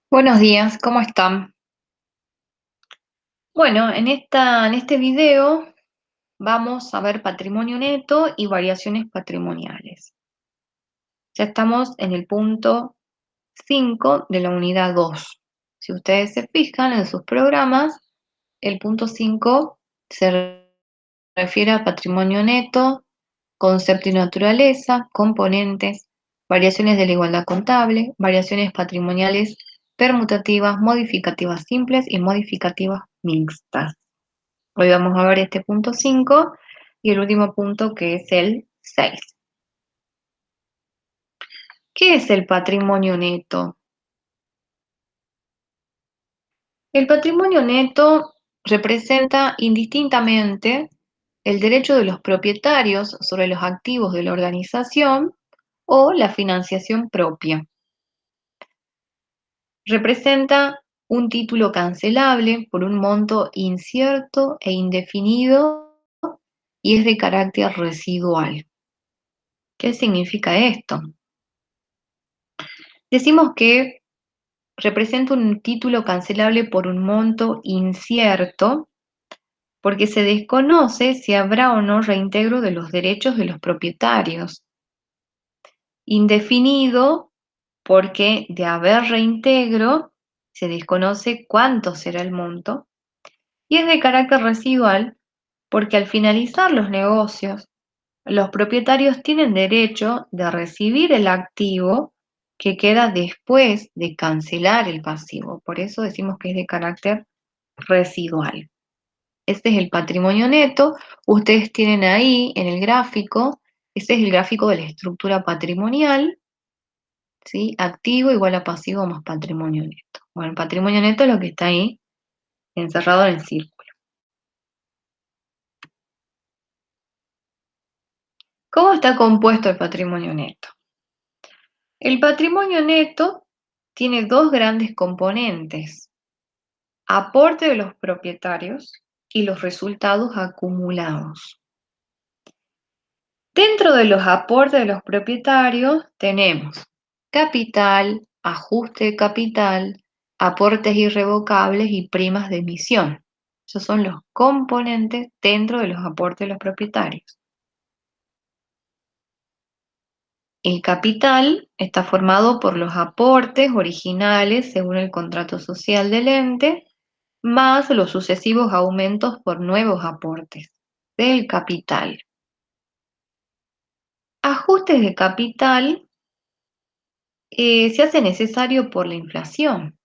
Buenos días, ¿cómo están? Bueno, en este video vamos a ver patrimonio neto y variaciones patrimoniales. Ya estamos en el punto 5 de la unidad 2. Si ustedes se fijan en sus programas, el punto 5 se refiere a patrimonio neto, concepto y naturaleza, componentes, variaciones de la igualdad contable, variaciones patrimoniales permutativas, modificativas simples y modificativas mixtas. Hoy vamos a ver este punto 5 y el último punto que es el 6. ¿Qué es el patrimonio neto? El patrimonio neto representa indistintamente el derecho de los propietarios sobre los activos de la organización o la financiación propia. Representa un título cancelable por un monto incierto e indefinido y es de carácter residual. ¿Qué significa esto? Decimos que representa un título cancelable por un monto incierto porque se desconoce si habrá o no reintegro de los derechos de los propietarios. Indefinido porque de haber reintegro se desconoce cuánto será el monto. Y es de carácter residual porque al finalizar los negocios, los propietarios tienen derecho de recibir el activo que queda después de cancelar el pasivo. Por eso decimos que es de carácter residual. Este es el patrimonio neto. Ustedes tienen ahí en el gráfico, este es el gráfico de la estructura patrimonial, ¿sí? Activo igual a pasivo más patrimonio neto. Bueno, el patrimonio neto es lo que está ahí encerrado en el círculo. ¿Cómo está compuesto el patrimonio neto? El patrimonio neto tiene dos grandes componentes: aporte de los propietarios y los resultados acumulados. Dentro de los aportes de los propietarios tenemos capital, ajuste de capital, aportes irrevocables y primas de emisión. Esos son los componentes dentro de los aportes de los propietarios. El capital está formado por los aportes originales según el contrato social del ente, más los sucesivos aumentos por nuevos aportes del capital. Ajustes de capital se hace necesario por la inflación.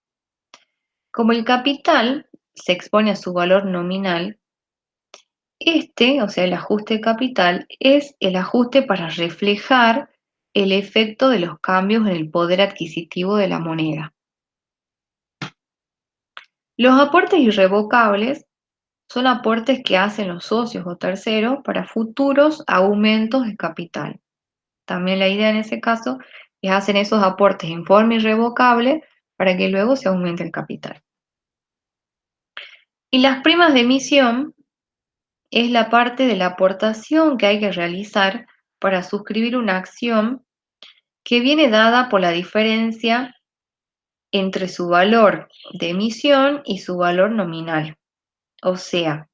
Como el capital se expone a su valor nominal, o sea, el ajuste de capital, es el ajuste para reflejar el efecto de los cambios en el poder adquisitivo de la moneda. Los aportes irrevocables son aportes que hacen los socios o terceros para futuros aumentos de capital. También la idea en ese caso es hacer esos aportes en forma irrevocable para que luego se aumente el capital. Y las primas de emisión es la parte de la aportación que hay que realizar para suscribir una acción que viene dada por la diferencia entre su valor de emisión y su valor nominal. O sea,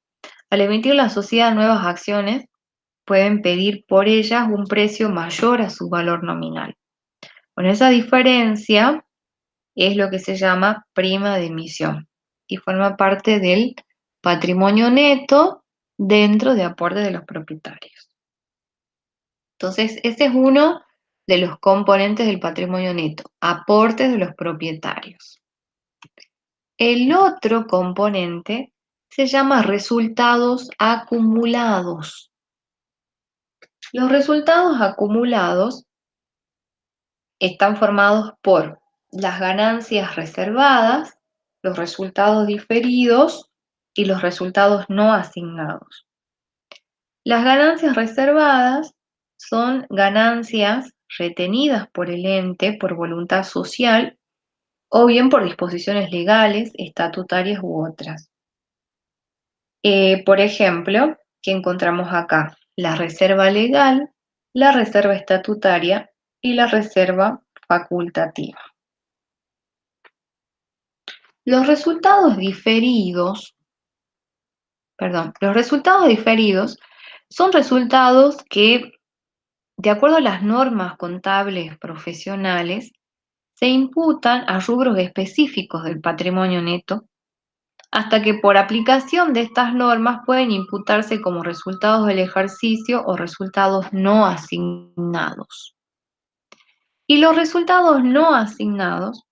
al emitir la sociedad nuevas acciones, pueden pedir por ellas un precio mayor a su valor nominal. Bueno, esa diferencia es lo que se llama prima de emisión y forma parte del patrimonio neto dentro de aportes de los propietarios. Entonces, ese es uno de los componentes del patrimonio neto, aportes de los propietarios. El otro componente se llama resultados acumulados. Los resultados acumulados están formados por las ganancias reservadas, los resultados diferidos y los resultados no asignados. Las ganancias reservadas son ganancias retenidas por el ente por voluntad social o bien por disposiciones legales, estatutarias u otras. Por ejemplo, ¿qué encontramos acá? La reserva legal, la reserva estatutaria y la reserva facultativa. Los resultados diferidos son resultados que, de acuerdo a las normas contables profesionales, se imputan a rubros específicos del patrimonio neto, hasta que por aplicación de estas normas pueden imputarse como resultados del ejercicio o resultados no asignados. Y los resultados no asignados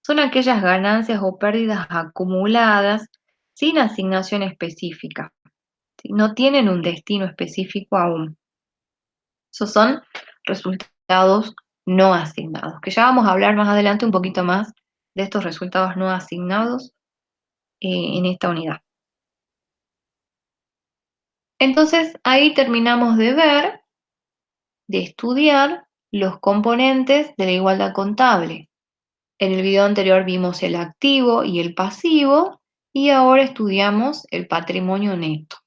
son aquellas ganancias o pérdidas acumuladas sin asignación específica, ¿sí? No tienen un destino específico aún. Esos son resultados no asignados, que ya vamos a hablar más adelante un poquito más de estos resultados no asignados en esta unidad. Entonces, ahí terminamos de estudiar los componentes de la igualdad contable. En el video anterior vimos el activo y el pasivo y ahora estudiamos el patrimonio neto.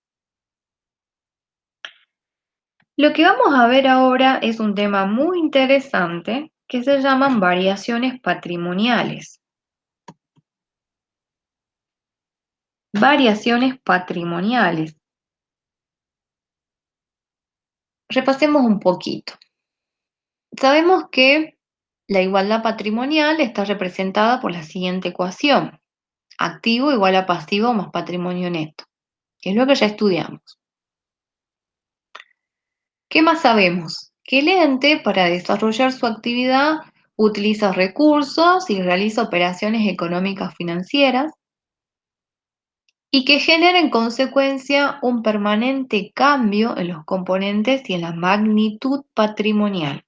Lo que vamos a ver ahora es un tema muy interesante que se llaman variaciones patrimoniales. Variaciones patrimoniales. Repasemos un poquito. Sabemos que la igualdad patrimonial está representada por la siguiente ecuación. Activo igual a pasivo más patrimonio neto. Es lo que ya estudiamos. ¿Qué más sabemos? Que el ente, para desarrollar su actividad, utiliza recursos y realiza operaciones económicas financieras y que genera en consecuencia un permanente cambio en los componentes y en la magnitud patrimonial.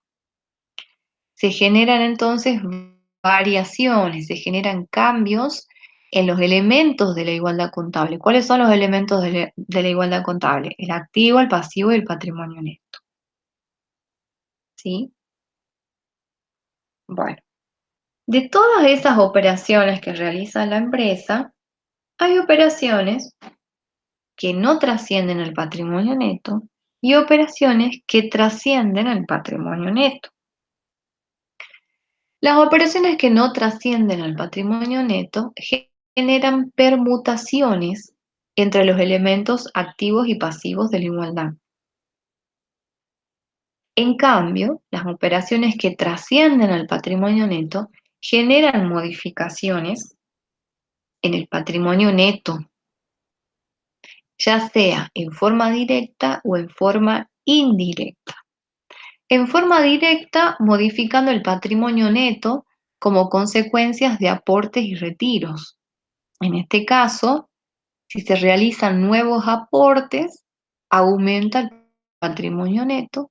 Se generan entonces variaciones, se generan cambios en los elementos de la igualdad contable. ¿Cuáles son los elementos de la igualdad contable? El activo, el pasivo y el patrimonio neto. ¿Sí? Bueno, de todas esas operaciones que realiza la empresa, hay operaciones que no trascienden el patrimonio neto y operaciones que trascienden el patrimonio neto. Las operaciones que no trascienden al patrimonio neto generan permutaciones entre los elementos activos y pasivos de la igualdad. En cambio, las operaciones que trascienden al patrimonio neto generan modificaciones en el patrimonio neto, ya sea en forma directa o en forma indirecta. En forma directa, modificando el patrimonio neto como consecuencias de aportes y retiros. En este caso, si se realizan nuevos aportes, aumenta el patrimonio neto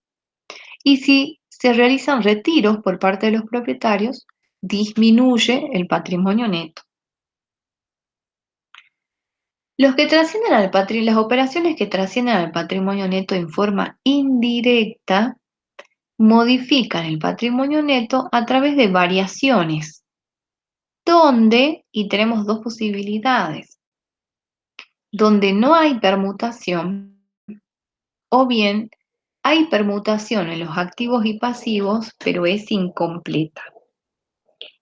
y si se realizan retiros por parte de los propietarios, disminuye el patrimonio neto. Las operaciones que trascienden al patrimonio neto en forma indirecta modifican el patrimonio neto a través de variaciones, y tenemos dos posibilidades, donde no hay permutación o bien hay permutación en los activos y pasivos, pero es incompleta.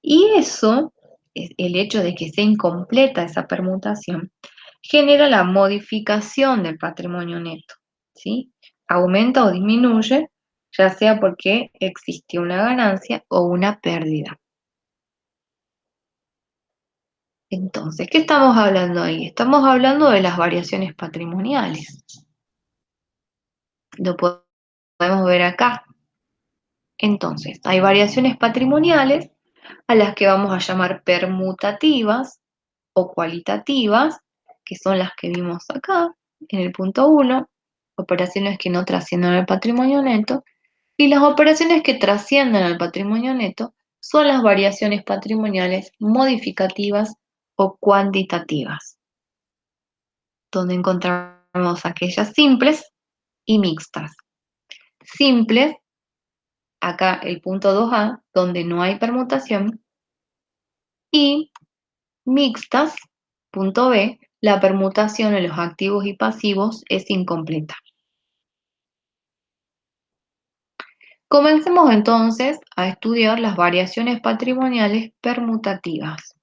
Y eso, el hecho de que sea incompleta esa permutación, genera la modificación del patrimonio neto, ¿sí? Aumenta o disminuye, ya sea porque existió una ganancia o una pérdida. Entonces, ¿qué estamos hablando ahí? Estamos hablando de las variaciones patrimoniales. Lo podemos ver acá. Entonces, hay variaciones patrimoniales a las que vamos a llamar permutativas o cualitativas, que son las que vimos acá en el punto 1, operaciones que no trascienden al patrimonio neto, y las operaciones que trascienden al patrimonio neto son las variaciones patrimoniales modificativas o cuantitativas, donde encontramos aquellas simples y mixtas. Simples, acá el punto 2A, donde no hay permutación, y mixtas, punto B, la permutación en los activos y pasivos es incompleta. Comencemos entonces a estudiar las variaciones patrimoniales permutativas.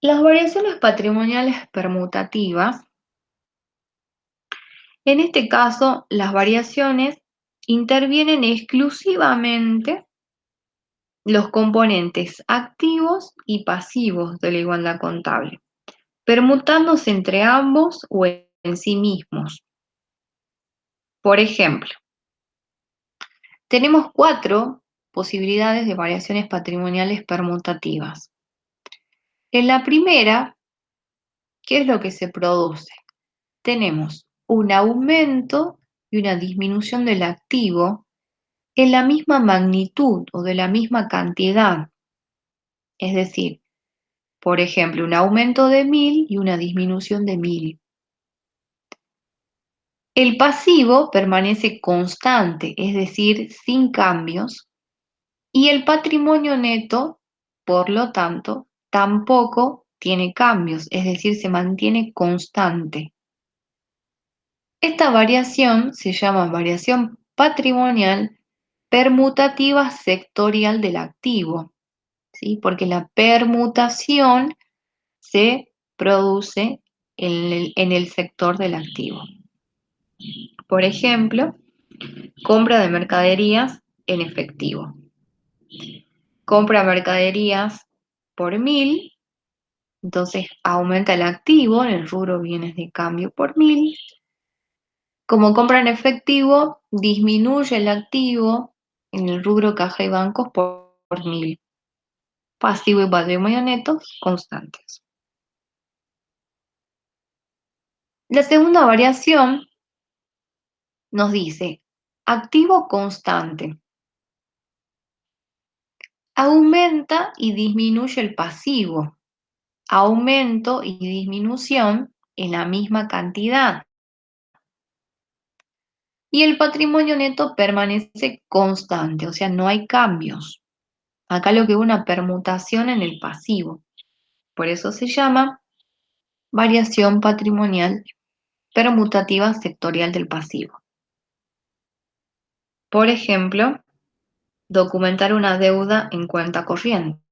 Las variaciones patrimoniales permutativas, en este caso, las variaciones intervienen exclusivamente los componentes activos y pasivos de la igualdad contable, permutándose entre ambos o en sí mismos. Por ejemplo, tenemos 4 posibilidades de variaciones patrimoniales permutativas. En la primera, ¿qué es lo que se produce? Tenemos un aumento y una disminución del activo en la misma magnitud o de la misma cantidad. Es decir, por ejemplo, un aumento de 1000 y una disminución de 1000. El pasivo permanece constante, es decir, sin cambios, y el patrimonio neto, por lo tanto, tampoco tiene cambios, es decir, se mantiene constante. Esta variación se llama variación patrimonial permutativa sectorial del activo, ¿sí? Porque la permutación se produce en el sector del activo. Por ejemplo, compra de mercaderías en efectivo. Compra mercaderías por 1000, entonces aumenta el activo en el rubro bienes de cambio por 1000. Como compra en efectivo, disminuye el activo en el rubro caja y bancos por 1000. Pasivo y patrimonio netos constantes. La segunda variación nos dice activo constante. Aumenta y disminuye el pasivo. Aumento y disminución en la misma cantidad. Y el patrimonio neto permanece constante, o sea, no hay cambios. Acá lo que hubo una permutación en el pasivo. Por eso se llama variación patrimonial permutativa sectorial del pasivo. Por ejemplo, documentar una deuda en cuenta corriente.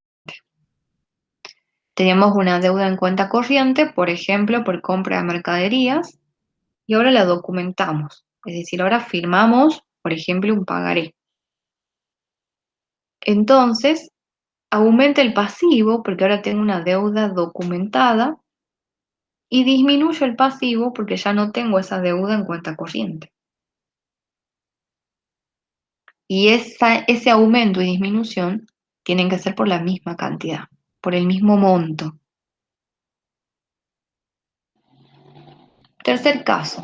Tenemos una deuda en cuenta corriente, por ejemplo, por compra de mercaderías, y ahora la documentamos. Es decir, ahora firmamos, por ejemplo, un pagaré. Entonces, aumenta el pasivo porque ahora tengo una deuda documentada y disminuye el pasivo porque ya no tengo esa deuda en cuenta corriente. Y ese aumento y disminución tienen que ser por la misma cantidad, por el mismo monto. Tercer caso,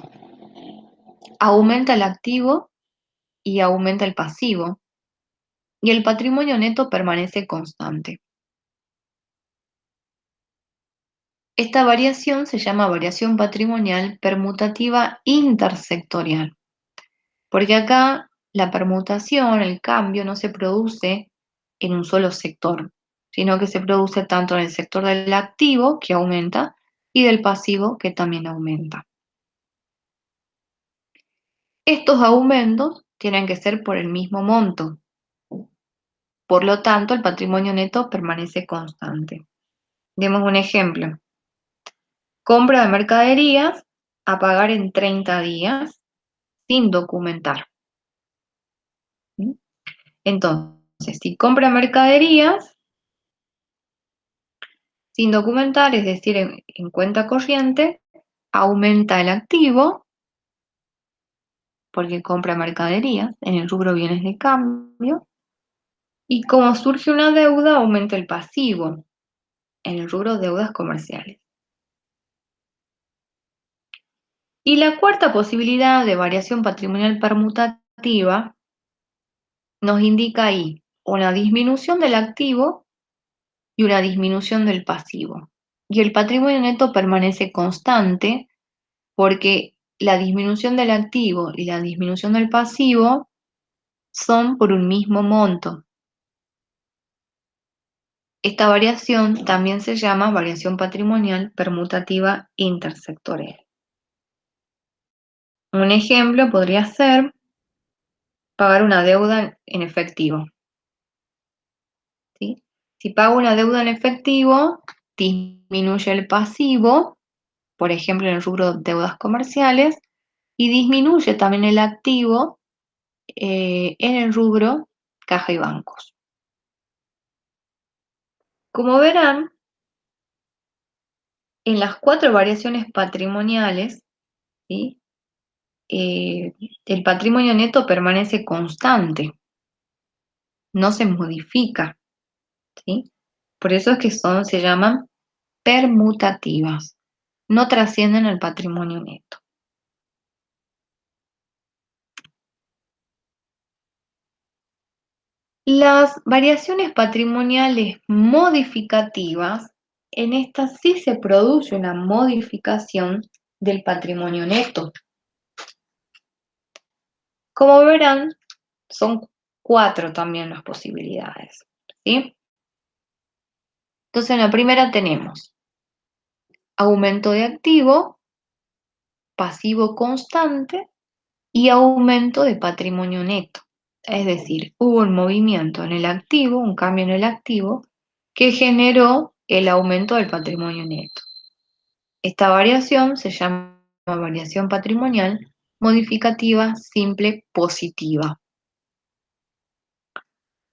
aumenta el activo y aumenta el pasivo, y el patrimonio neto permanece constante. Esta variación se llama variación patrimonial permutativa intersectorial, porque acá la permutación, el cambio, no se produce en un solo sector, sino que se produce tanto en el sector del activo, que aumenta, y del pasivo, que también aumenta. Estos aumentos tienen que ser por el mismo monto. Por lo tanto, el patrimonio neto permanece constante. Demos un ejemplo. Compra de mercaderías a pagar en 30 días sin documentar. ¿Sí? Entonces, si compra mercaderías sin documentar, es decir, en cuenta corriente, aumenta el activo porque compra mercaderías en el rubro bienes de cambio, y como surge una deuda, aumenta el pasivo en el rubro deudas comerciales. Y la cuarta posibilidad de variación patrimonial permutativa nos indica ahí una disminución del activo y una disminución del pasivo. Y el patrimonio neto permanece constante porque la disminución del activo y la disminución del pasivo son por un mismo monto. Esta variación también se llama variación patrimonial permutativa intersectorial. Un ejemplo podría ser pagar una deuda en efectivo. ¿Sí? Si pago una deuda en efectivo, disminuye el pasivo, por ejemplo, en el rubro de deudas comerciales, y disminuye también el activo en el rubro caja y bancos. Como verán, en las 4 variaciones patrimoniales, ¿sí? El patrimonio neto permanece constante, no se modifica, ¿sí? Por eso es que se llaman permutativas, no trascienden al patrimonio neto. Las variaciones patrimoniales modificativas, en estas sí se produce una modificación del patrimonio neto. Como verán, son 4 también las posibilidades, ¿sí? Entonces, en la primera tenemos aumento de activo, pasivo constante y aumento de patrimonio neto. Es decir, hubo un movimiento en el activo, un cambio en el activo, que generó el aumento del patrimonio neto. Esta variación se llama variación patrimonial modificativa simple positiva.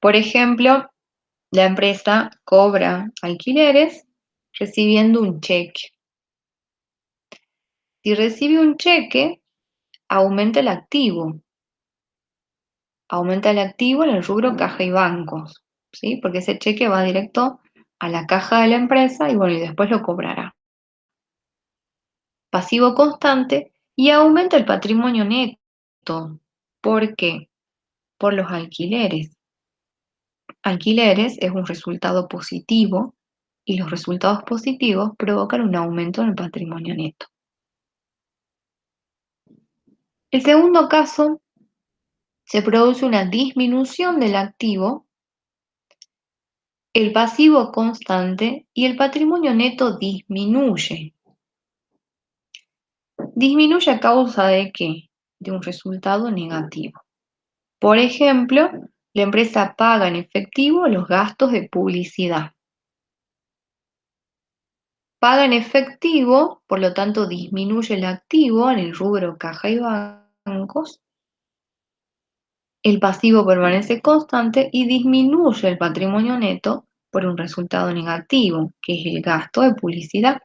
Por ejemplo, la empresa cobra alquileres recibiendo un cheque. Si recibe un cheque, aumenta el activo. Aumenta el activo en el rubro caja y bancos, ¿sí? Porque ese cheque va directo a la caja de la empresa y bueno, y después lo cobrará. Pasivo constante y aumenta el patrimonio neto. ¿Por qué? Por los alquileres. Alquileres es un resultado positivo y los resultados positivos provocan un aumento en el patrimonio neto. El segundo caso, se produce una disminución del activo, el pasivo constante y el patrimonio neto disminuye. Disminuye a causa de ¿qué? De un resultado negativo. Por ejemplo, la empresa paga en efectivo los gastos de publicidad. Paga en efectivo, por lo tanto disminuye el activo en el rubro caja y bancos. El pasivo permanece constante y disminuye el patrimonio neto por un resultado negativo, que es el gasto de publicidad.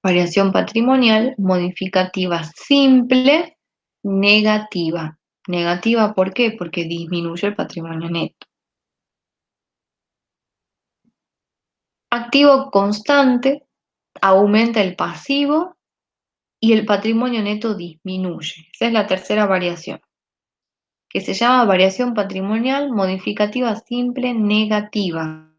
Variación patrimonial modificativa simple negativa. Negativa, ¿por qué? Porque disminuye el patrimonio neto. Activo constante aumenta el pasivo y el patrimonio neto disminuye. Esa es la tercera variación, que se llama variación patrimonial modificativa simple negativa.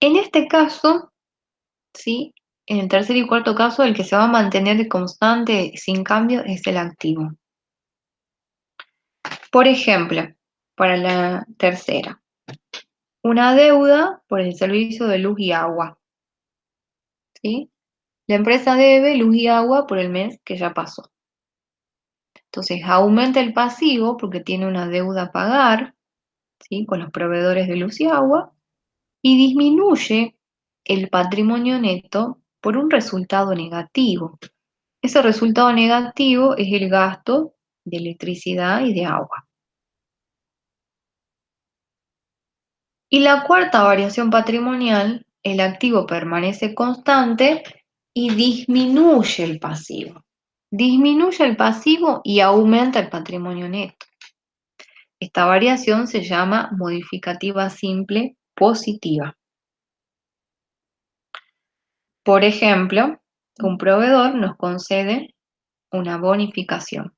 En este caso, ¿sí? En el tercer y cuarto caso, el que se va a mantener constante sin cambio es el activo. Por ejemplo, para la tercera, una deuda por el servicio de luz y agua, ¿sí? La empresa debe luz y agua por el mes que ya pasó. Entonces aumenta el pasivo porque tiene una deuda a pagar, ¿sí? Con los proveedores de luz y agua y disminuye el patrimonio neto por un resultado negativo. Ese resultado negativo es el gasto de electricidad y de agua. Y la cuarta variación patrimonial, el activo permanece constante y disminuye el pasivo. Disminuye el pasivo y aumenta el patrimonio neto. Esta variación se llama modificativa simple positiva. Por ejemplo, un proveedor nos concede una bonificación.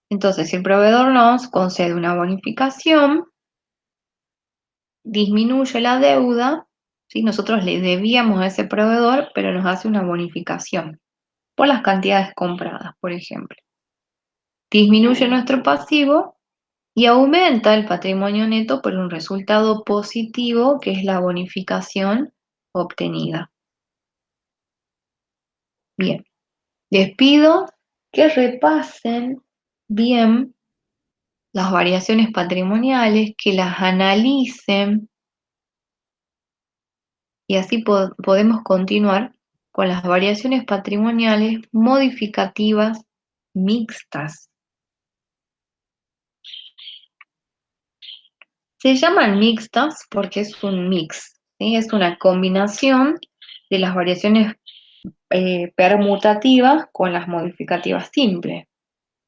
Entonces, si el proveedor nos concede una bonificación, disminuye la deuda, ¿sí? Nosotros le debíamos a ese proveedor, pero nos hace una bonificación por las cantidades compradas, por ejemplo. Disminuye nuestro pasivo y aumenta el patrimonio neto por un resultado positivo, que es la bonificación obtenida. Bien, les pido que repasen bien las variaciones patrimoniales, que las analicen y así podemos continuar con las variaciones patrimoniales modificativas mixtas. Se llaman mixtas porque es un mix, ¿sí? Es una combinación de las variaciones permutativas con las modificativas simples.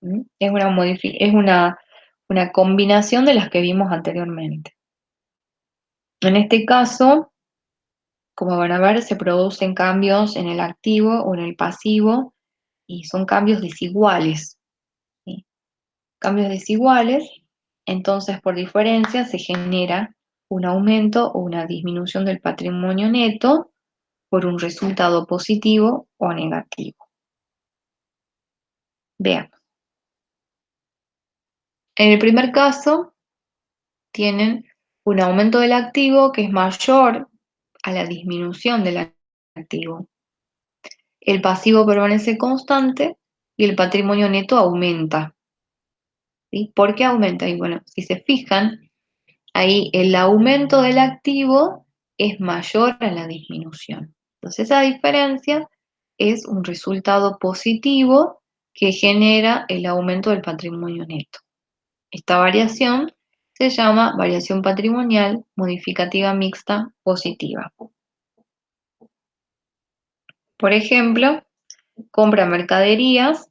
¿Sí? Es una combinación de las que vimos anteriormente. En este caso, como van a ver, se producen cambios en el activo o en el pasivo y son cambios desiguales, ¿sí? Cambios desiguales, entonces por diferencia se genera un aumento o una disminución del patrimonio neto por un resultado positivo o negativo. Vean, en el primer caso tienen un aumento del activo que es mayor a la disminución del activo. El pasivo permanece constante y el patrimonio neto aumenta. ¿Sí? ¿Por qué aumenta? Y bueno, si se fijan, ahí el aumento del activo es mayor a la disminución. Entonces esa diferencia es un resultado positivo que genera el aumento del patrimonio neto. Esta variación se llama variación patrimonial modificativa mixta positiva. Por ejemplo, compra mercaderías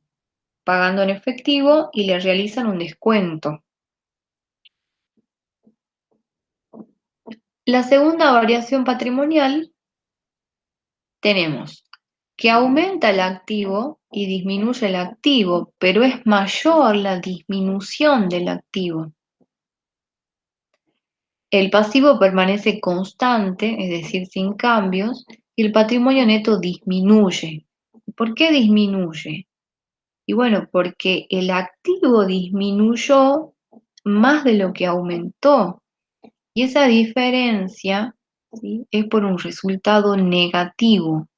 pagando en efectivo y le realizan un descuento. La segunda variación patrimonial tenemos que aumenta el activo y disminuye el activo, pero es mayor la disminución del activo. El pasivo permanece constante, es decir, sin cambios, y el patrimonio neto disminuye. ¿Por qué disminuye? Y bueno, porque el activo disminuyó más de lo que aumentó. Y esa diferencia, ¿sí?, es por un resultado negativo.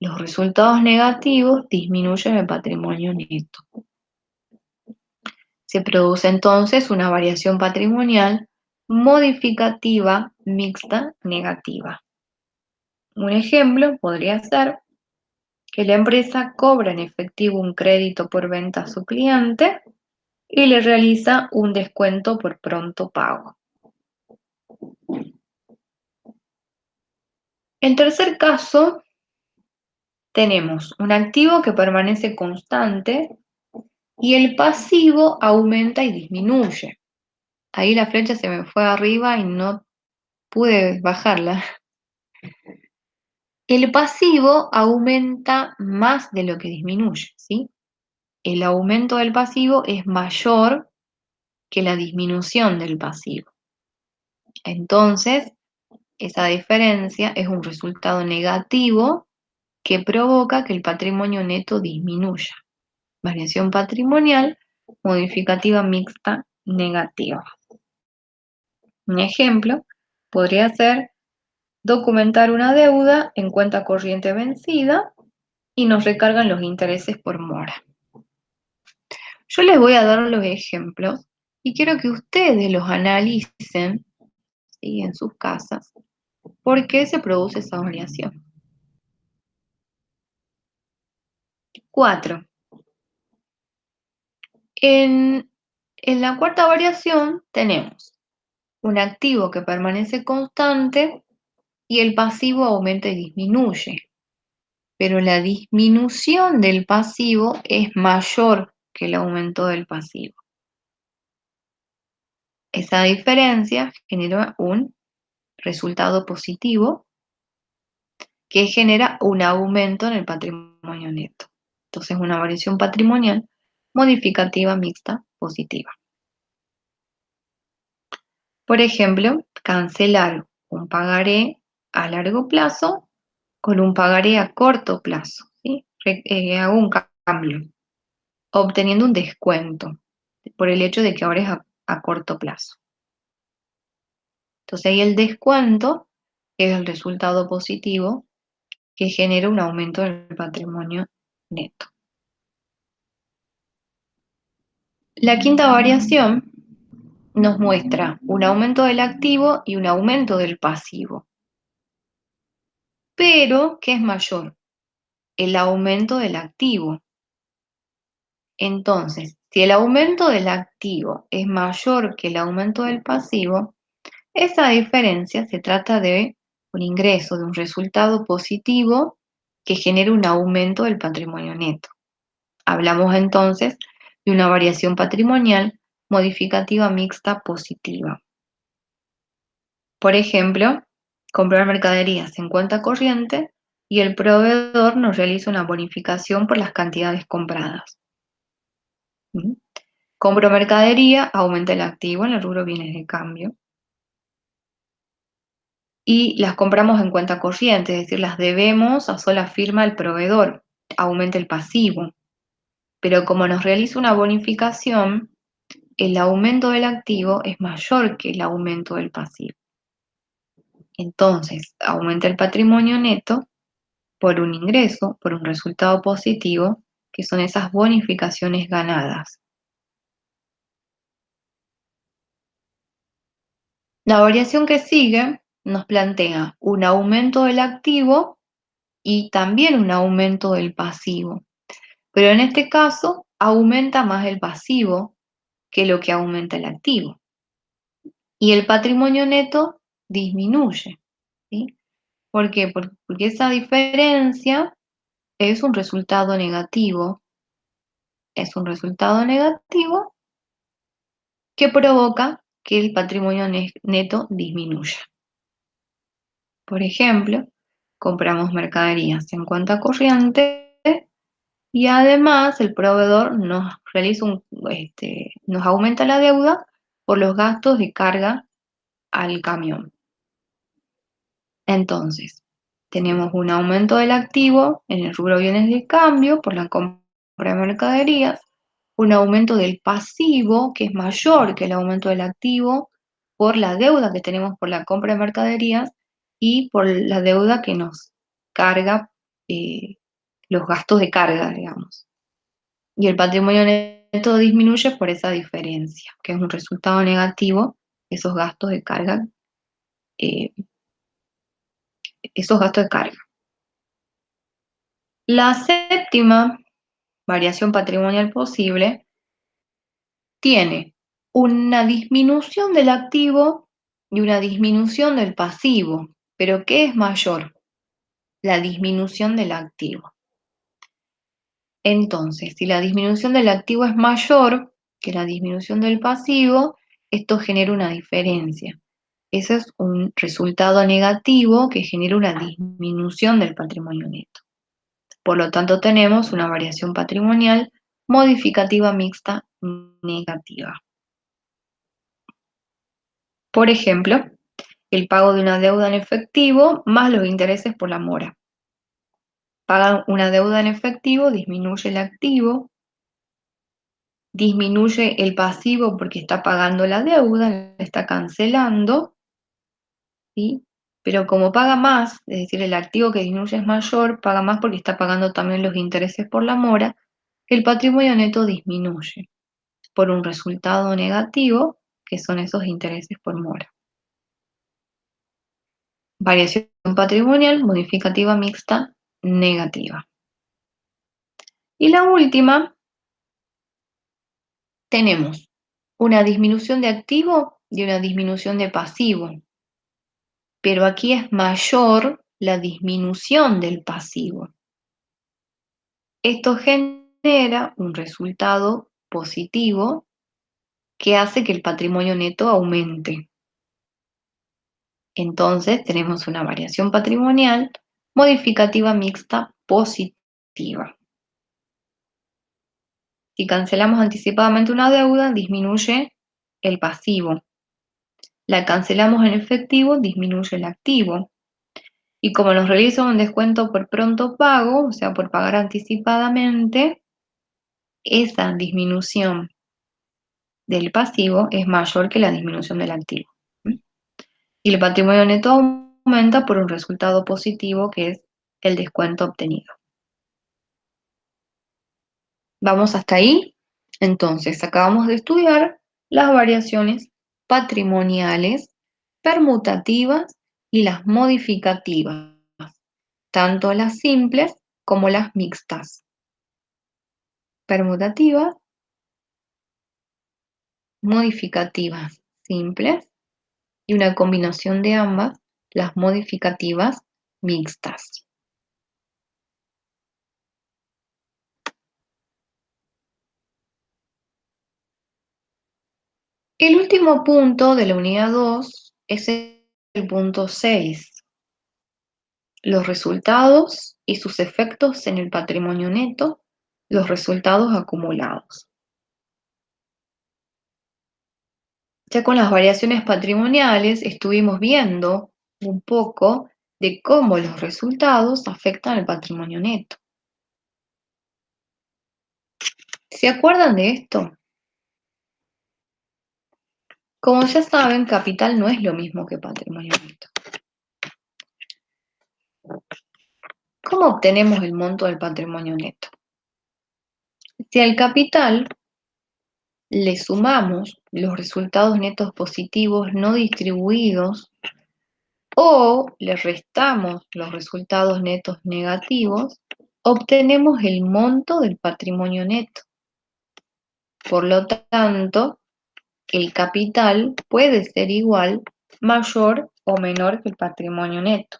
Los resultados negativos disminuyen el patrimonio neto. Se produce entonces una variación patrimonial modificativa mixta negativa. Un ejemplo podría ser que la empresa cobra en efectivo un crédito por venta a su cliente y le realiza un descuento por pronto pago. En tercer caso, tenemos un activo que permanece constante y el pasivo aumenta y disminuye. Ahí la flecha se me fue arriba y no pude bajarla. El pasivo aumenta más de lo que disminuye, ¿sí? El aumento del pasivo es mayor que la disminución del pasivo. Entonces, esa diferencia es un resultado negativo que provoca que el patrimonio neto disminuya. Variación patrimonial modificativa mixta negativa. Un ejemplo podría ser documentar una deuda en cuenta corriente vencida y nos recargan los intereses por mora. Yo les voy a dar los ejemplos y quiero que ustedes los analicen, ¿sí?, en sus casas. ¿Por qué se produce esa variación? 4. En la cuarta variación tenemos un activo que permanece constante y el pasivo aumenta y disminuye, pero la disminución del pasivo es mayor que el aumento del pasivo. Esa diferencia genera un resultado positivo que genera un aumento en el patrimonio neto. Entonces, una variación patrimonial modificativa mixta positiva. Por ejemplo, cancelar un pagaré a largo plazo con un pagaré a corto plazo, ¿sí? Hago un cambio, obteniendo un descuento por el hecho de que ahora es a corto plazo. Entonces ahí el descuento es el resultado positivo que genera un aumento del patrimonio neto. La quinta variación nos muestra un aumento del activo y un aumento del pasivo. Pero, ¿qué es mayor? El aumento del activo. Entonces, si el aumento del activo es mayor que el aumento del pasivo, esa diferencia se trata de un ingreso, de un resultado positivo que genera un aumento del patrimonio neto. Hablamos entonces de una variación patrimonial modificativa mixta positiva. Por ejemplo, comprar mercaderías en cuenta corriente y el proveedor nos realiza una bonificación por las cantidades compradas. ¿Mm? Compro mercadería, aumenta el activo en el rubro bienes de cambio. Y las compramos en cuenta corriente, es decir, las debemos a sola firma al proveedor, aumenta el pasivo. Pero como nos realiza una bonificación, el aumento del activo es mayor que el aumento del pasivo. Entonces, aumenta el patrimonio neto por un ingreso, por un resultado positivo, que son esas bonificaciones ganadas. La variación que sigue nos plantea un aumento del activo y también un aumento del pasivo. Pero en este caso aumenta más el pasivo que lo que aumenta el activo. Y el patrimonio neto disminuye. ¿Sí? ¿Por qué? Porque esa diferencia es un resultado negativo. Es un resultado negativo que provoca que el patrimonio neto disminuya. Por ejemplo, compramos mercaderías en cuenta corriente y además el proveedor nos realiza nos aumenta la deuda por los gastos de carga al camión. Entonces, tenemos un aumento del activo en el rubro bienes de cambio por la compra de mercaderías, un aumento del pasivo que es mayor que el aumento del activo por la deuda que tenemos por la compra de mercaderías y por la deuda que nos carga los gastos de carga, digamos. Y el patrimonio neto disminuye por esa diferencia, que es un resultado negativo, esos gastos de carga, eh, esos gastos de carga. La séptima variación patrimonial posible tiene una disminución del activo y una disminución del pasivo. ¿Pero qué es mayor? La disminución del activo. Entonces, si la disminución del activo es mayor que la disminución del pasivo, esto genera una diferencia. Ese es un resultado negativo que genera una disminución del patrimonio neto. Por lo tanto, tenemos una variación patrimonial modificativa mixta negativa. Por ejemplo, el pago de una deuda en efectivo más los intereses por la mora. Pagan una deuda en efectivo, disminuye el activo, disminuye el pasivo porque está pagando la deuda, la está cancelando, ¿sí? Pero como paga más, es decir, el activo que disminuye es mayor, paga más porque está pagando también los intereses por la mora, el patrimonio neto disminuye por un resultado negativo, que son esos intereses por mora. Variación patrimonial modificativa mixta negativa. Y la última, tenemos una disminución de activo y una disminución de pasivo. Pero aquí es mayor la disminución del pasivo. Esto genera un resultado positivo que hace que el patrimonio neto aumente. Entonces tenemos una variación patrimonial modificativa mixta positiva. Si cancelamos anticipadamente una deuda, disminuye el pasivo. La cancelamos en efectivo, disminuye el activo. Y como nos realiza un descuento por pronto pago, o sea, por pagar anticipadamente, esa disminución del pasivo es mayor que la disminución del activo. Y el patrimonio neto aumenta por un resultado positivo que es el descuento obtenido. ¿Vamos hasta ahí? Entonces, acabamos de estudiar las variaciones patrimoniales, permutativas y las modificativas, tanto las simples como las mixtas. Permutativas, modificativas simples y una combinación de ambas, las modificativas mixtas. El último punto de la unidad 2 es el punto 6, los resultados y sus efectos en el patrimonio neto, los resultados acumulados. Ya con las variaciones patrimoniales estuvimos viendo un poco de cómo los resultados afectan el patrimonio neto. ¿Se acuerdan de esto? Como ya saben, capital no es lo mismo que patrimonio neto. ¿Cómo obtenemos el monto del patrimonio neto? Si al capital le sumamos los resultados netos positivos no distribuidos o le restamos los resultados netos negativos, obtenemos el monto del patrimonio neto. Por lo tanto, el capital puede ser igual, mayor o menor que el patrimonio neto.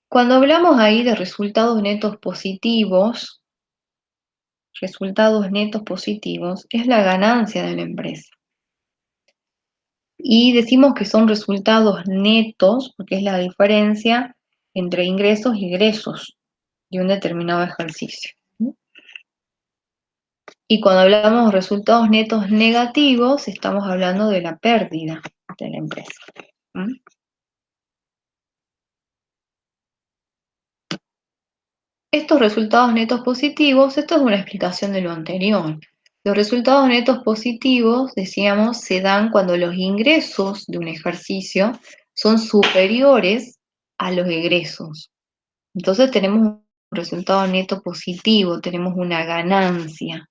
Cuando hablamos ahí de resultados netos positivos es la ganancia de la empresa. Y decimos que son resultados netos porque es la diferencia entre ingresos y egresos de un determinado ejercicio. Y cuando hablamos de resultados netos negativos, estamos hablando de la pérdida de la empresa. Estos resultados netos positivos, esto es una explicación de lo anterior. Los resultados netos positivos, decíamos, se dan cuando los ingresos de un ejercicio son superiores a los egresos. Entonces tenemos un resultado neto positivo, tenemos una ganancia.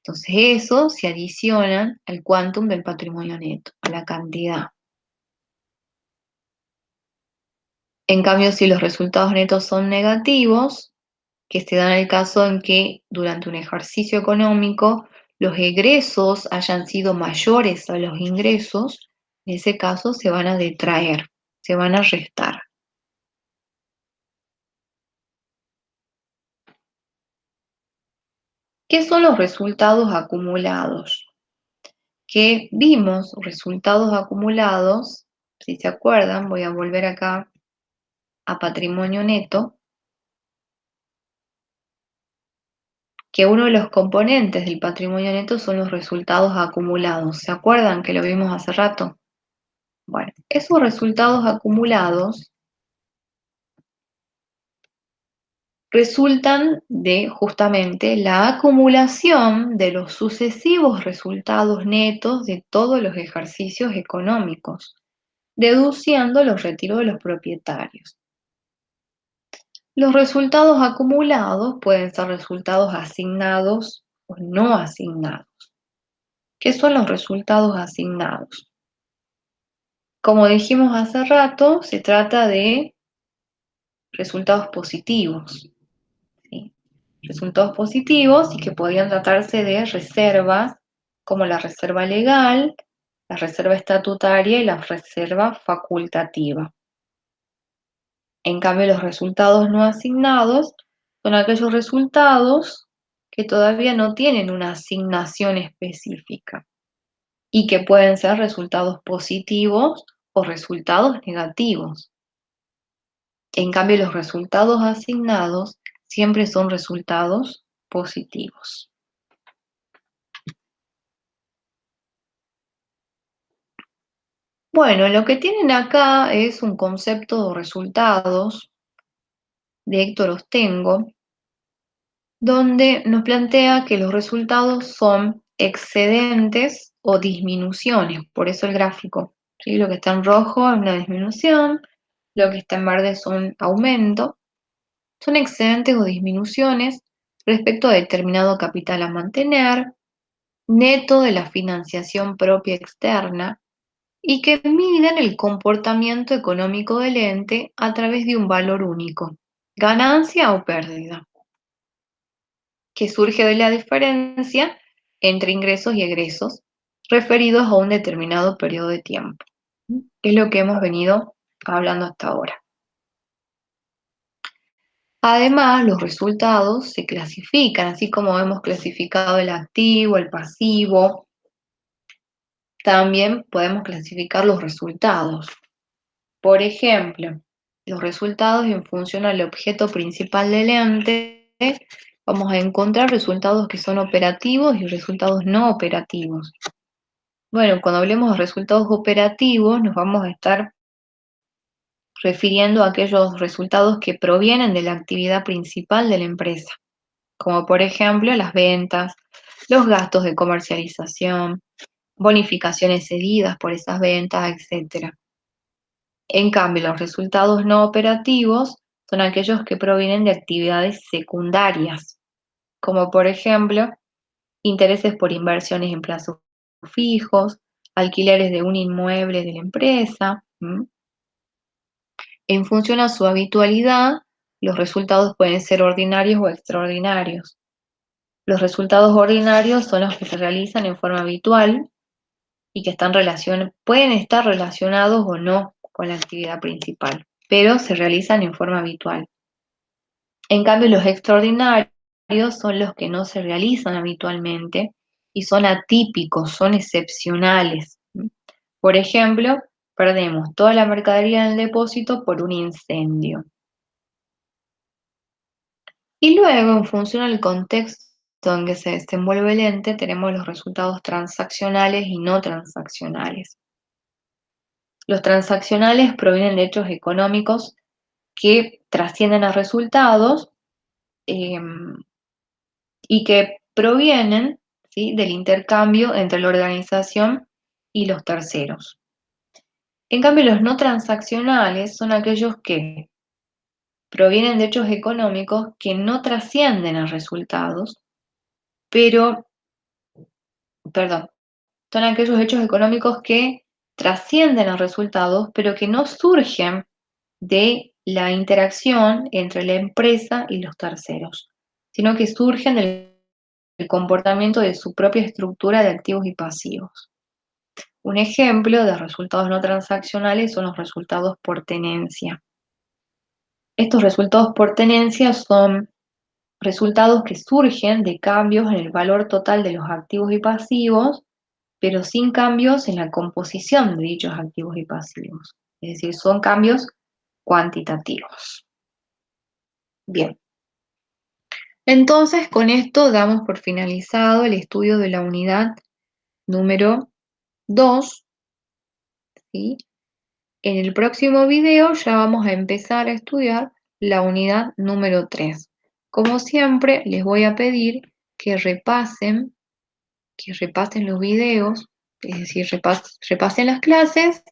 Entonces eso se adiciona al quantum del patrimonio neto, a la cantidad. En cambio, si los resultados netos son negativos, que se dan en el caso en que durante un ejercicio económico los egresos hayan sido mayores a los ingresos, en ese caso se van a detraer, se van a restar. ¿Qué son los resultados acumulados? Que vimos resultados acumulados, si se acuerdan, voy a volver acá a patrimonio neto, que uno de los componentes del patrimonio neto son los resultados acumulados. ¿Se acuerdan que lo vimos hace rato? Bueno, esos resultados acumulados resultan de justamente la acumulación de los sucesivos resultados netos de todos los ejercicios económicos, deduciendo los retiros de los propietarios. Los resultados acumulados pueden ser resultados asignados o no asignados. ¿Qué son los resultados asignados? Como dijimos hace rato, se trata de resultados positivos, ¿sí? Resultados positivos y que podían tratarse de reservas como la reserva legal, la reserva estatutaria y la reserva facultativa. En cambio, los resultados no asignados son aquellos resultados que todavía no tienen una asignación específica y que pueden ser resultados positivos o resultados negativos. En cambio, los resultados asignados siempre son resultados positivos. Bueno, lo que tienen acá es un concepto de resultados de Héctor Ostengo, donde nos plantea que los resultados son excedentes o disminuciones, por eso el gráfico, ¿sí? Lo que está en rojo es una disminución, lo que está en verde es un aumento, son excedentes o disminuciones respecto a determinado capital a mantener, neto de la financiación propia externa y que miden el comportamiento económico del ente a través de un valor único, ganancia o pérdida, que surge de la diferencia entre ingresos y egresos referidos a un determinado periodo de tiempo, que es lo que hemos venido hablando hasta ahora. Además, los resultados se clasifican, así como hemos clasificado el activo, el pasivo, también podemos clasificar los resultados. Por ejemplo, los resultados en función al objeto principal del ente, vamos a encontrar resultados que son operativos y resultados no operativos. Bueno, cuando hablemos de resultados operativos, nos vamos a estar refiriendo a aquellos resultados que provienen de la actividad principal de la empresa, como por ejemplo las ventas, los gastos de comercialización, bonificaciones cedidas por esas ventas, etc. En cambio, los resultados no operativos son aquellos que provienen de actividades secundarias, como por ejemplo intereses por inversiones en plazos fijos, alquileres de un inmueble de la empresa. En función a su habitualidad, los resultados pueden ser ordinarios o extraordinarios. Los resultados ordinarios son los que se realizan en forma habitual y que pueden estar relacionados o no con la actividad principal, pero se realizan en forma habitual. En cambio, los extraordinarios son los que no se realizan habitualmente y son atípicos, son excepcionales. Por ejemplo, perdemos toda la mercadería en el depósito por un incendio. Y luego, en función al contexto en que se desenvuelve el ente, tenemos los resultados transaccionales y no transaccionales. Los transaccionales provienen de hechos económicos que trascienden a resultados y que provienen, ¿sí?, del intercambio entre la organización y los terceros. En cambio, los no transaccionales son aquellos que provienen de hechos económicos que no trascienden a resultados, pero, perdón, son aquellos hechos económicos que trascienden a resultados, pero que no surgen de la interacción entre la empresa y los terceros, sino que surgen del comportamiento de su propia estructura de activos y pasivos. Un ejemplo de resultados no transaccionales son los resultados por tenencia. Estos resultados por tenencia son resultados que surgen de cambios en el valor total de los activos y pasivos, pero sin cambios en la composición de dichos activos y pasivos. Es decir, son cambios cuantitativos. Bien, entonces con esto damos por finalizado el estudio de la unidad número 2, ¿sí? En el próximo video ya vamos a empezar a estudiar la unidad número 3. Como siempre, les voy a pedir que repasen los videos, es decir, repasen las clases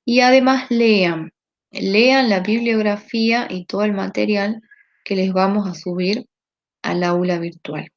y además lean la bibliografía y todo el material que les vamos a subir al aula virtual.